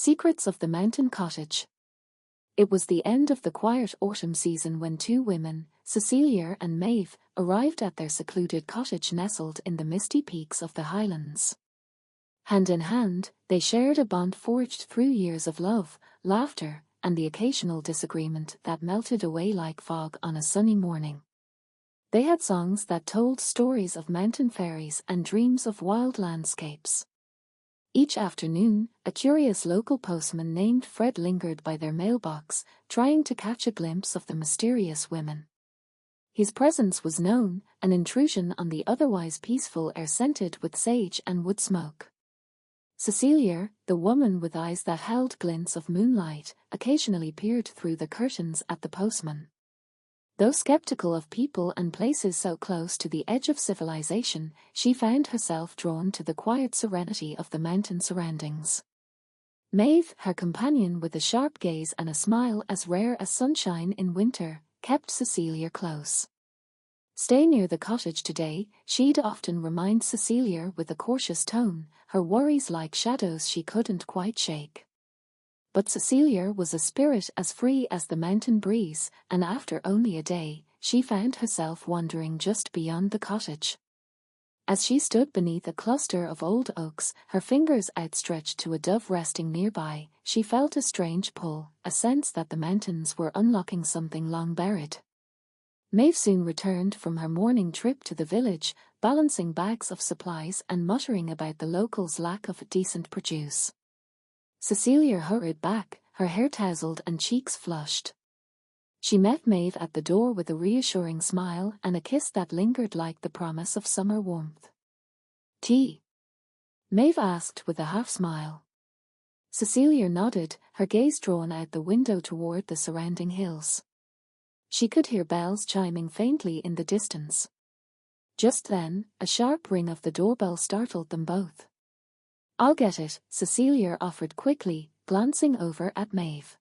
Secrets of the Mountain Cottage. It was the end of the quiet autumn season when two women, Cecilia and Maeve, arrived at their secluded cottage nestled in the misty peaks of the Highlands. Hand in hand, they shared a bond forged through years of love, laughter, and the occasional disagreement that melted away like fog on a sunny morning. They had songs that told stories of mountain fairies and dreams of wild landscapes. Each afternoon, a curious local postman named Fred lingered by their mailbox, trying to catch a glimpse of the mysterious women. His presence was known, an intrusion on the otherwise peaceful air scented with sage and wood smoke. Cecilia, the woman with eyes that held glints of moonlight, occasionally peered through the curtains at the postman. Though skeptical of people and places so close to the edge of civilization, she found herself drawn to the quiet serenity of the mountain surroundings. Maeve, her companion with a sharp gaze and a smile as rare as sunshine in winter, kept Cecilia close. "Stay near the cottage today," she'd often remind Cecilia with a cautious tone, her worries like shadows she couldn't quite shake. But Cecilia was a spirit as free as the mountain breeze, and after only a day, she found herself wandering just beyond the cottage. As she stood beneath a cluster of old oaks, her fingers outstretched to a dove resting nearby, she felt a strange pull, a sense that the mountains were unlocking something long buried. Maeve soon returned from her morning trip to the village, balancing bags of supplies and muttering about the locals' lack of decent produce. Cecilia hurried back, her hair tousled and cheeks flushed. She met Maeve at the door with a reassuring smile and a kiss that lingered like the promise of summer warmth. "Tea?" Maeve asked with a half-smile. Cecilia nodded, her gaze drawn out the window toward the surrounding hills. She could hear bells chiming faintly in the distance. Just then, a sharp ring of the doorbell startled them both. "I'll get it," Cecilia offered quickly, glancing over at Maeve.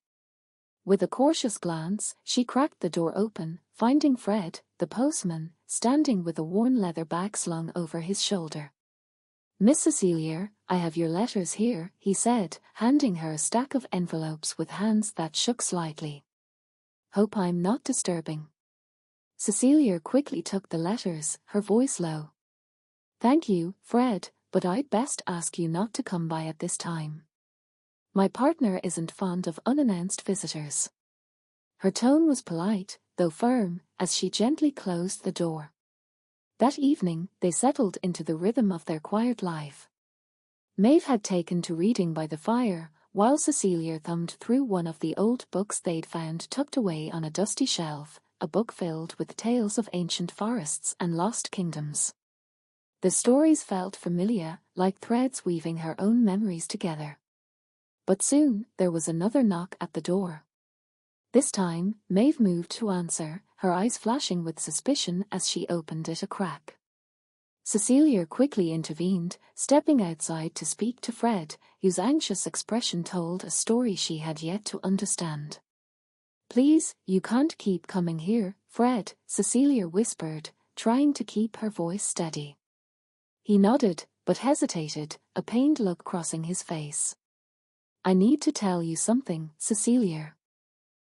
With a cautious glance, she cracked the door open, finding Fred, the postman, standing with a worn leather bag slung over his shoulder. "Miss Cecilia, I have your letters here," he said, handing her a stack of envelopes with hands that shook slightly. "Hope I'm not disturbing." Cecilia quickly took the letters, her voice low. "Thank you, Fred, but I'd best ask you not to come by at this time. My partner isn't fond of unannounced visitors." Her tone was polite, though firm, as she gently closed the door. That evening, they settled into the rhythm of their quiet life. Maeve had taken to reading by the fire, while Cecilia thumbed through one of the old books they'd found tucked away on a dusty shelf, a book filled with tales of ancient forests and lost kingdoms. The stories felt familiar, like threads weaving her own memories together. But soon, there was another knock at the door. This time, Maeve moved to answer, her eyes flashing with suspicion as she opened it a crack. Cecilia quickly intervened, stepping outside to speak to Fred, whose anxious expression told a story she had yet to understand. "Please, you can't keep coming here, Fred," Cecilia whispered, trying to keep her voice steady. He nodded, but hesitated, a pained look crossing his face. "I need to tell you something, Cecilia."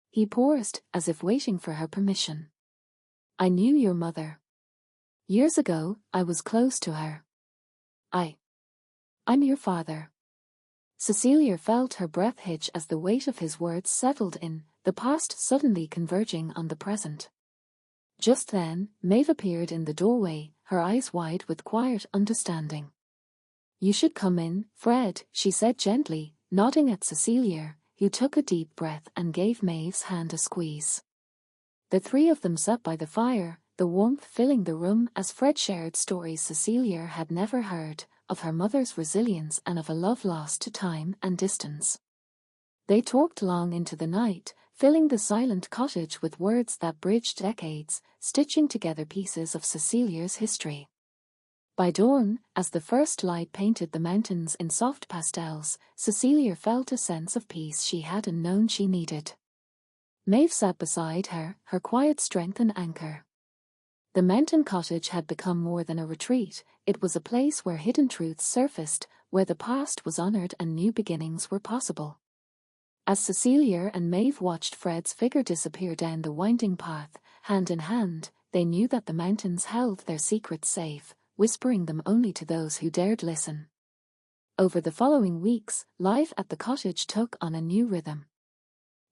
He paused, as if waiting for her permission. "I knew your mother. Years ago, I was close to her. I'm your father." Cecilia felt her breath hitch as the weight of his words settled in, the past suddenly converging on the present. Just then, Maeve appeared in the doorway, her eyes wide with quiet understanding. "You should come in, Fred," she said gently, nodding at Cecilia, who took a deep breath and gave Maeve's hand a squeeze. The three of them sat by the fire, the warmth filling the room as Fred shared stories Cecilia had never heard, of her mother's resilience and of a love lost to time and distance. They talked long into the night, filling the silent cottage with words that bridged decades, stitching together pieces of Cecilia's history. By dawn, as the first light painted the mountains in soft pastels, Cecilia felt a sense of peace she hadn't known she needed. Maeve sat beside her, her quiet strength and anchor. The mountain cottage had become more than a retreat, it was a place where hidden truths surfaced, where the past was honored and new beginnings were possible. As Cecilia and Maeve watched Fred's figure disappear down the winding path, hand in hand, they knew that the mountains held their secrets safe, whispering them only to those who dared listen. Over the following weeks, life at the cottage took on a new rhythm.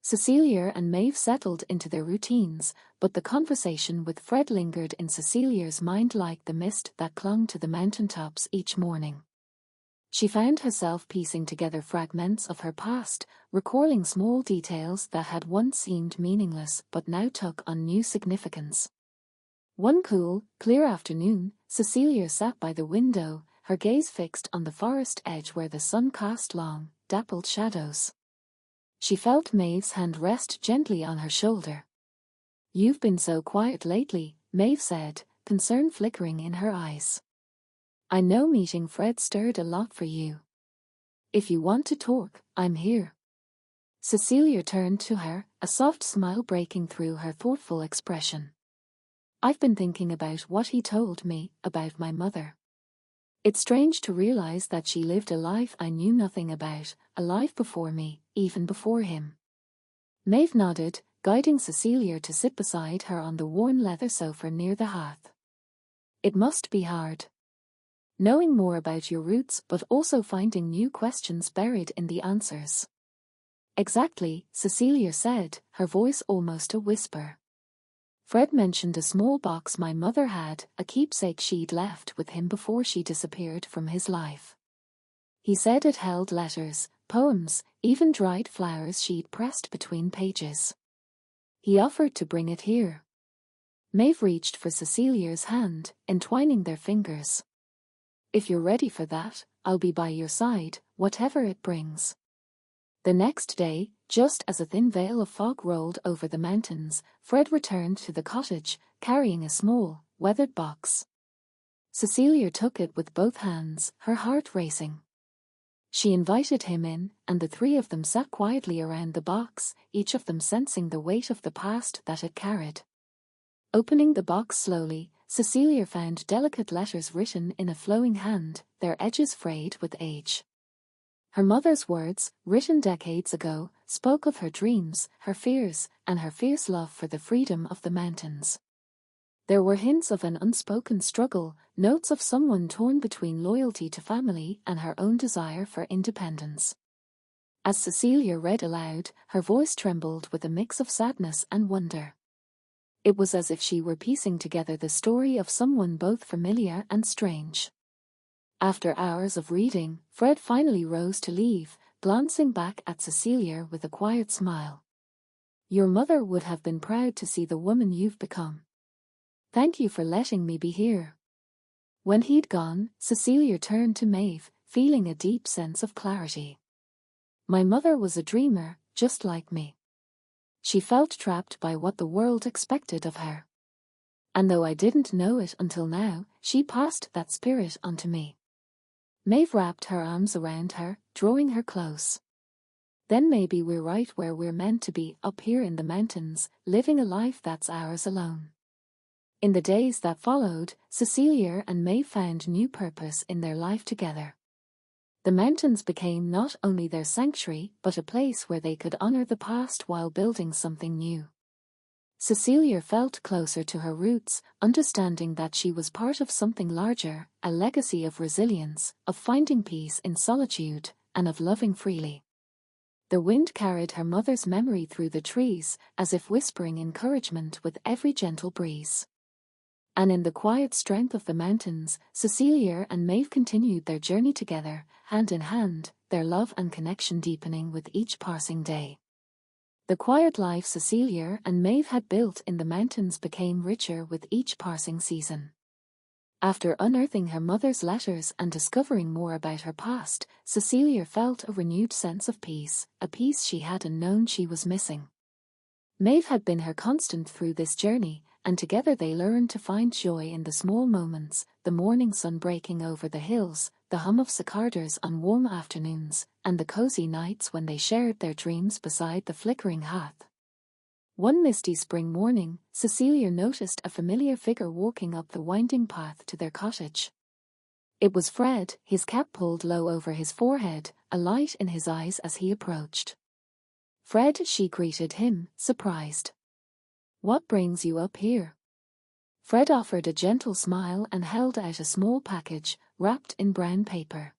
Cecilia and Maeve settled into their routines, but the conversation with Fred lingered in Cecilia's mind like the mist that clung to the mountaintops each morning. She found herself piecing together fragments of her past, recalling small details that had once seemed meaningless but now took on new significance. One cool, clear afternoon, Cecilia sat by the window, her gaze fixed on the forest edge where the sun cast long, dappled shadows. She felt Maeve's hand rest gently on her shoulder. "You've been so quiet lately," Maeve said, concern flickering in her eyes. "I know meeting Fred stirred a lot for you. If you want to talk, I'm here." Cecilia turned to her, a soft smile breaking through her thoughtful expression. "I've been thinking about what he told me about my mother. It's strange to realize that she lived a life I knew nothing about, a life before me, even before him." Maeve nodded, guiding Cecilia to sit beside her on the worn leather sofa near the hearth. "It must be hard. Knowing more about your roots but also finding new questions buried in the answers." "Exactly," Cecilia said, her voice almost a whisper. "Fred mentioned a small box my mother had, a keepsake she'd left with him before she disappeared from his life. He said it held letters, poems, even dried flowers she'd pressed between pages. He offered to bring it here." Maeve reached for Cecilia's hand, entwining their fingers. "If you're ready for that, I'll be by your side, whatever it brings." The next day, just as a thin veil of fog rolled over the mountains, Fred returned to the cottage, carrying a small, weathered box. Cecilia took it with both hands, her heart racing. She invited him in, and the three of them sat quietly around the box, each of them sensing the weight of the past that it carried. Opening the box slowly, Cecilia found delicate letters written in a flowing hand, their edges frayed with age. Her mother's words, written decades ago, spoke of her dreams, her fears, and her fierce love for the freedom of the mountains. There were hints of an unspoken struggle, notes of someone torn between loyalty to family and her own desire for independence. As Cecilia read aloud, her voice trembled with a mix of sadness and wonder. It was as if she were piecing together the story of someone both familiar and strange. After hours of reading, Fred finally rose to leave, glancing back at Cecilia with a quiet smile. "Your mother would have been proud to see the woman you've become. Thank you for letting me be here." When he'd gone, Cecilia turned to Maeve, feeling a deep sense of clarity. "My mother was a dreamer, just like me. She felt trapped by what the world expected of her. And though I didn't know it until now, she passed that spirit onto me." Maeve wrapped her arms around her, drawing her close. "Then maybe we're right where we're meant to be, up here in the mountains, living a life that's ours alone." In the days that followed, Cecilia and Maeve found new purpose in their life together. The mountains became not only their sanctuary but a place where they could honor the past while building something new. Cecilia felt closer to her roots, understanding that she was part of something larger, a legacy of resilience, of finding peace in solitude, and of loving freely. The wind carried her mother's memory through the trees, as if whispering encouragement with every gentle breeze. And in the quiet strength of the mountains, Cecilia and Maeve continued their journey together, hand in hand, their love and connection deepening with each passing day. The quiet life Cecilia and Maeve had built in the mountains became richer with each passing season. After unearthing her mother's letters and discovering more about her past, Cecilia felt a renewed sense of peace, a peace she hadn't known she was missing. Maeve had been her constant through this journey, and together they learned to find joy in the small moments, the morning sun breaking over the hills, the hum of cicadas on warm afternoons, and the cozy nights when they shared their dreams beside the flickering hearth. One misty spring morning, Cecilia noticed a familiar figure walking up the winding path to their cottage. It was Fred, his cap pulled low over his forehead, a light in his eyes as he approached. "Fred," she greeted him, surprised. "What brings you up here?" Fred offered a gentle smile and held out a small package, wrapped in brown paper.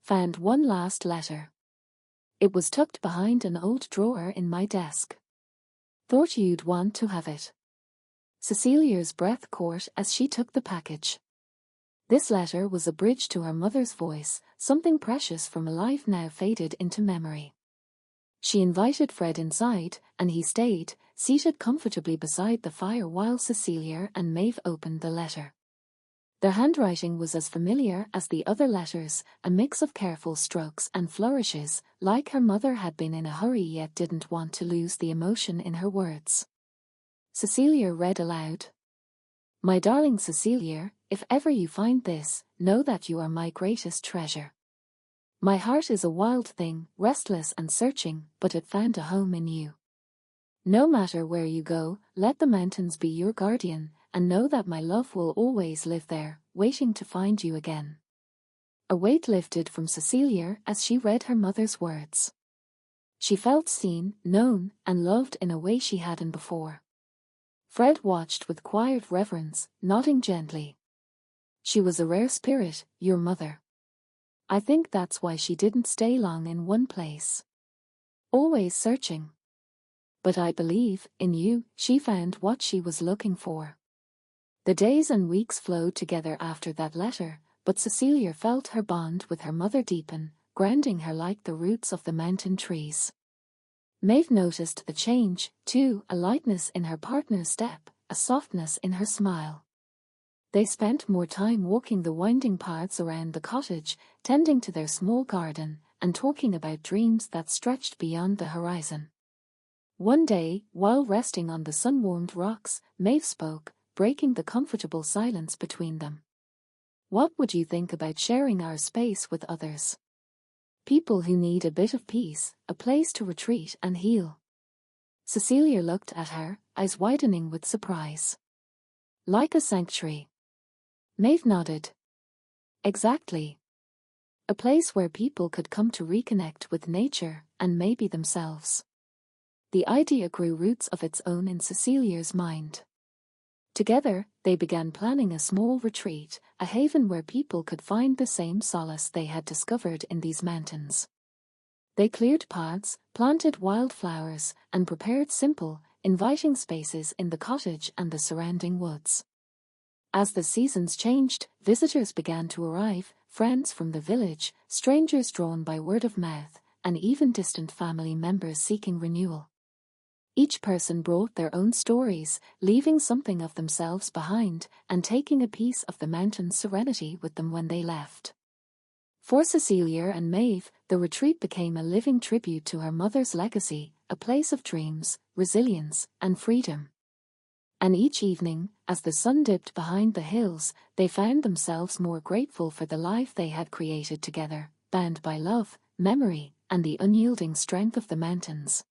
"Found one last letter. It was tucked behind an old drawer in my desk. Thought you'd want to have it." Cecilia's breath caught as she took the package. This letter was a bridge to her mother's voice, something precious from a life now faded into memory. She invited Fred inside, and he stayed, seated comfortably beside the fire while Cecilia and Maeve opened the letter. Their handwriting was as familiar as the other letters, a mix of careful strokes and flourishes, like her mother had been in a hurry yet didn't want to lose the emotion in her words. Cecilia read aloud. "My darling Cecilia, if ever you find this, know that you are my greatest treasure. My heart is a wild thing, restless and searching, but it found a home in you. No matter where you go, let the mountains be your guardian, and know that my love will always live there, waiting to find you again." A weight lifted from Cecilia as she read her mother's words. She felt seen, known, and loved in a way she hadn't before. Fred watched with quiet reverence, nodding gently. "She was a rare spirit, your mother. I think that's why she didn't stay long in one place. Always searching. But I believe, in you, she found what she was looking for." The days and weeks flowed together after that letter, but Cecilia felt her bond with her mother deepen, grounding her like the roots of the mountain trees. Maeve noticed the change, too, a lightness in her partner's step, a softness in her smile. They spent more time walking the winding paths around the cottage, tending to their small garden, and talking about dreams that stretched beyond the horizon. One day, while resting on the sun-warmed rocks, Maeve spoke, breaking the comfortable silence between them. "What would you think about sharing our space with others? People who need a bit of peace, a place to retreat and heal." Cecilia looked at her, eyes widening with surprise. "Like a sanctuary?" Maeve nodded. "Exactly. A place where people could come to reconnect with nature, and maybe themselves." The idea grew roots of its own in Cecilia's mind. Together, they began planning a small retreat, a haven where people could find the same solace they had discovered in these mountains. They cleared paths, planted wildflowers, and prepared simple, inviting spaces in the cottage and the surrounding woods. As the seasons changed, visitors began to arrive, friends from the village, strangers drawn by word of mouth, and even distant family members seeking renewal. Each person brought their own stories, leaving something of themselves behind, and taking a piece of the mountain's serenity with them when they left. For Cecilia and Maeve, the retreat became a living tribute to her mother's legacy, a place of dreams, resilience, and freedom. And each evening, as the sun dipped behind the hills, they found themselves more grateful for the life they had created together, bound by love, memory, and the unyielding strength of the mountains.